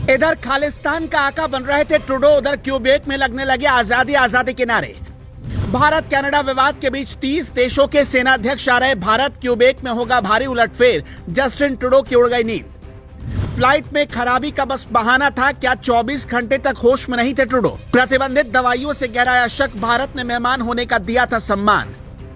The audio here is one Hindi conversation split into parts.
इधर खालिस्तान का आका बन रहे थे ट्रूडो, उधर क्यूबेक में लगने लगे आजादी आजादी के नारे। भारत कनाडा विवाद के बीच 30 देशों के सेनाध्यक्ष आ रहे भारत, क्यूबेक में होगा भारी उलटफेर, जस्टिन ट्रूडो की उड़ गई नींद। फ्लाइट में खराबी का बस बहाना था क्या? 24 घंटे तक होश में नहीं थे ट्रूडो। प्रतिबंधित दवाइयों से गहराया शक, भारत ने मेहमान होने का दिया था सम्मान।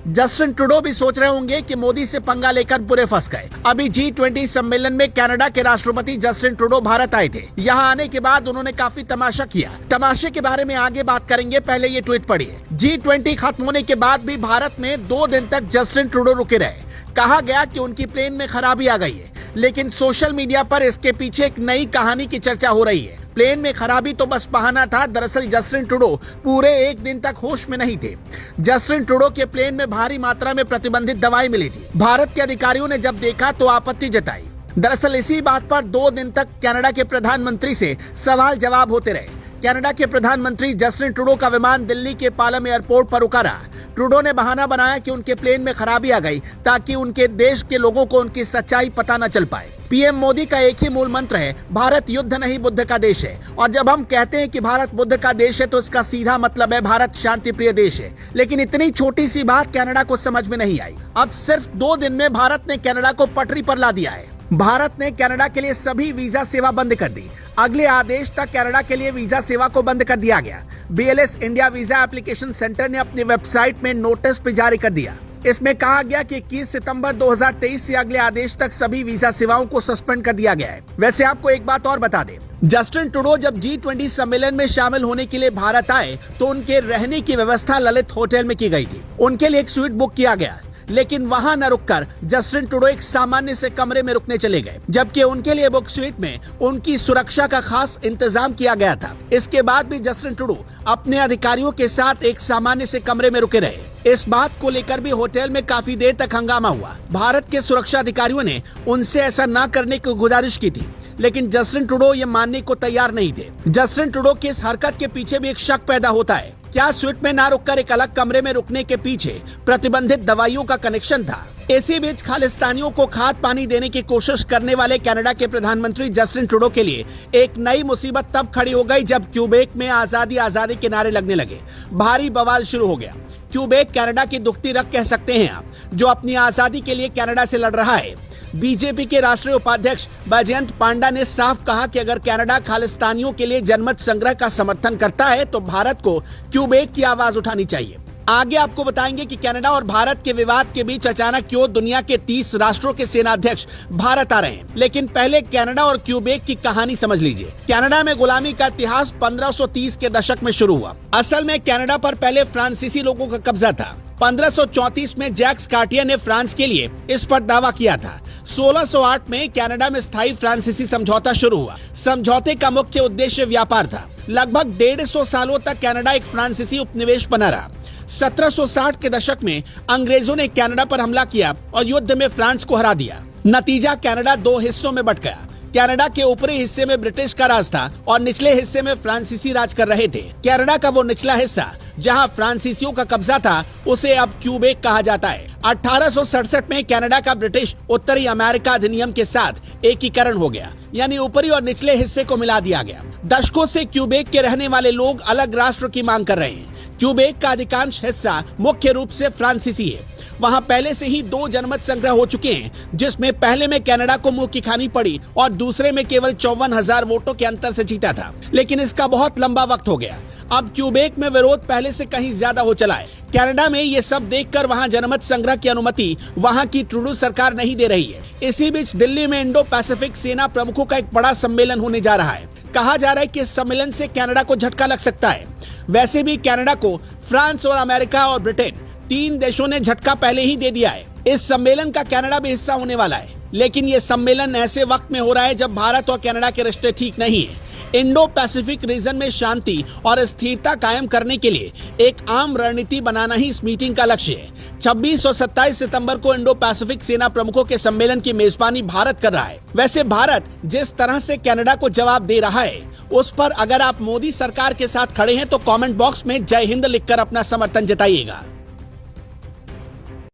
जस्टिन ट्रूडो भी सोच रहे होंगे कि मोदी से पंगा लेकर बुरे फंस गए। अभी G20 सम्मेलन में कनाडा के राष्ट्रपति जस्टिन ट्रूडो भारत आए थे। यहां आने के बाद उन्होंने काफी तमाशा किया। तमाशे के बारे में आगे बात करेंगे, पहले ये ट्वीट पढ़िए। G20 खत्म होने के बाद भी भारत में 2 दिन तक जस्टिन ट्रूडो रुके रहे। कहा गया कि उनकी प्लेन में खराबी आ गई है, लेकिन सोशल मीडिया पर इसके पीछे एक नई कहानी की चर्चा हो रही है। प्लेन में खराबी तो बस बहाना था, दरअसल जस्टिन ट्रूडो पूरे 1 दिन तक होश में नहीं थे। जस्टिन ट्रूडो के प्लेन में भारी मात्रा में प्रतिबंधित दवाई मिली थी। भारत के अधिकारियों ने जब देखा तो आपत्ति जताई। दरअसल इसी बात पर 2 दिन तक कनाडा के प्रधानमंत्री से सवाल जवाब होते रहे। कनाडा के प्रधानमंत्री जस्टिन ट्रूडो का विमान दिल्ली के पालम एयरपोर्ट पर रुका रहा। ट्रूडो ने बहाना बनाया कि उनके प्लेन में खराबी आ गई ताकि उनके देश के लोगों को उनकी सच्चाई पता न चल पाए। पीएम मोदी का एक ही मूल मंत्र है, भारत युद्ध नहीं बुद्ध का देश है। और जब हम कहते हैं कि भारत बुद्ध का देश है तो इसका सीधा मतलब है भारत शांति प्रिय देश है। लेकिन इतनी छोटी सी बात कनाडा को समझ में नहीं आई। अब सिर्फ 2 दिन में भारत ने कनाडा को पटरी पर ला दिया है। भारत ने कनाडा के लिए सभी वीजा सेवा बंद कर दी। अगले आदेश तक कनाडा के लिए वीजा सेवा को बंद कर दिया गया। BLS India visa application centre ने अपनी वेबसाइट में नोटिस भी जारी कर दिया। इसमें कहा गया कि 21 सितंबर 2023 से अगले आदेश तक सभी वीजा सेवाओं को सस्पेंड कर दिया गया है। वैसे आपको एक बात और बता दें, जस्टिन ट्रूडो जब G20 सम्मेलन में शामिल होने के लिए भारत आए तो उनके रहने की व्यवस्था ललित होटल में की गई थी। उनके लिए एक स्वीट बुक किया गया, लेकिन वहां न रुककर जस्टिन ट्रूडो एक सामान्य से कमरे में रुकने चले गए, जबकि उनके लिए बुक स्वीट में उनकी सुरक्षा का खास इंतजाम किया गया था। इसके बाद भी जस्टिन ट्रूडो अपने अधिकारियों के साथ एक सामान्य से कमरे में रुके रहे। इस बात को लेकर भी होटल में काफी देर तक हंगामा हुआ। भारत के सुरक्षा अधिकारियों ने उनसे ऐसा न करने की गुजारिश की थी, लेकिन जस्टिन ट्रूडो ये मानने को तैयार नहीं थे। जस्टिन ट्रूडो की इस हरकत के पीछे भी एक शक पैदा होता है। क्या स्वीट में ना रुककर एक अलग कमरे में रुकने के पीछे प्रतिबंधित दवाइयों का कनेक्शन था? इसी बीच खालिस्तानियों को खाद पानी देने की कोशिश करने वाले कनाडा के प्रधानमंत्री जस्टिन ट्रूडो के लिए एक नई मुसीबत तब खड़ी हो गई जब क्यूबेक में आजादी आजादी के नारे लगने लगे। भारी बवाल शुरू हो गया। क्यूबेक कनाडा की दुखती रग कह सकते हैं आप, जो अपनी आजादी के लिए कनाडा से लड़ रहा है। बीजेपी के राष्ट्रीय उपाध्यक्ष बैजयंत पांडा ने साफ कहा कि अगर कनाडा खालिस्तानियों के लिए जनमत संग्रह का समर्थन करता है तो भारत को क्यूबेक की आवाज उठानी चाहिए। आगे आपको बताएंगे कि कनाडा और भारत के विवाद के बीच अचानक क्यों दुनिया के 30 राष्ट्रों के सेनाध्यक्ष भारत आ रहे हैं। लेकिन पहले कनाडा और क्यूबेक की कहानी समझ लीजिए। कनाडा में गुलामी का इतिहास 1530 के दशक में शुरू हुआ। असल में कनाडा पर पहले फ्रांसीसी लोगों का कब्जा था। 1534 में जैक्स कार्टियर ने फ्रांस के लिए इस पर दावा किया था। 1608 में कनाडा में स्थायी फ्रांसीसी समझौता शुरू हुआ। समझौते का मुख्य उद्देश्य व्यापार था। लगभग 150 सालों तक कनाडा एक फ्रांसीसी उपनिवेश बना रहा। 1760 के दशक में अंग्रेजों ने कनाडा पर हमला किया और युद्ध में फ्रांस को हरा दिया। नतीजा कनाडा 2 हिस्सों में बंट गया। कनाडा के ऊपरी हिस्से में ब्रिटिश का राज था और निचले हिस्से में फ्रांसीसी राज कर रहे थे। कनाडा का वो निचला हिस्सा जहां फ्रांसीसियों का कब्जा था उसे अब क्यूबेक कहा जाता है। 1867 में कनाडा का ब्रिटिश उत्तरी अमेरिका अधिनियम के साथ एकीकरण हो गया, यानी ऊपरी और निचले हिस्से को मिला दिया गया। दशकों से क्यूबेक के रहने वाले लोग अलग राष्ट्र की मांग कर रहे हैं। क्यूबेक का अधिकांश हिस्सा मुख्य रूप से फ्रांसीसी है। वहां पहले से ही 2 जनमत संग्रह हो चुके हैं, जिसमें पहले में कनाडा को मुंह की खानी पड़ी और दूसरे में केवल 54,000 वोटों के अंतर से जीता था। लेकिन इसका बहुत लंबा वक्त हो गया। अब क्यूबेक में विरोध पहले से कहीं ज्यादा हो चला है। कनाडा में ये सब देखकर वहां जनमत संग्रह की अनुमति वहां की ट्रूडो सरकार नहीं दे रही है। इसी बीच दिल्ली में इंडो पैसिफिक सेना प्रमुखों का एक बड़ा सम्मेलन होने जा रहा है। कहा जा रहा है कि इस सम्मेलन से कनाडा को झटका लग सकता है। वैसे भी कनाडा को फ्रांस और अमेरिका और ब्रिटेन 3 देशों ने झटका पहले ही दे दिया है। इस सम्मेलन का कनाडा भी हिस्सा होने वाला है, लेकिन ये सम्मेलन ऐसे वक्त में हो रहा है जब भारत और कनाडा के रिश्ते ठीक नहीं है। इंडो पैसिफिक रीजन में शांति और स्थिरता कायम करने के लिए एक आम रणनीति बनाना ही इस मीटिंग का लक्ष्य है। 26 और 27 सितंबर को इंडो पैसिफिक सेना प्रमुखों के सम्मेलन की मेजबानी भारत कर रहा है। वैसे भारत जिस तरह से कनाडा को जवाब दे रहा है, उस पर अगर आप मोदी सरकार के साथ खड़े हैं तो कमेंट बॉक्स में जय हिंद लिखकर अपना समर्थन जताइएगा।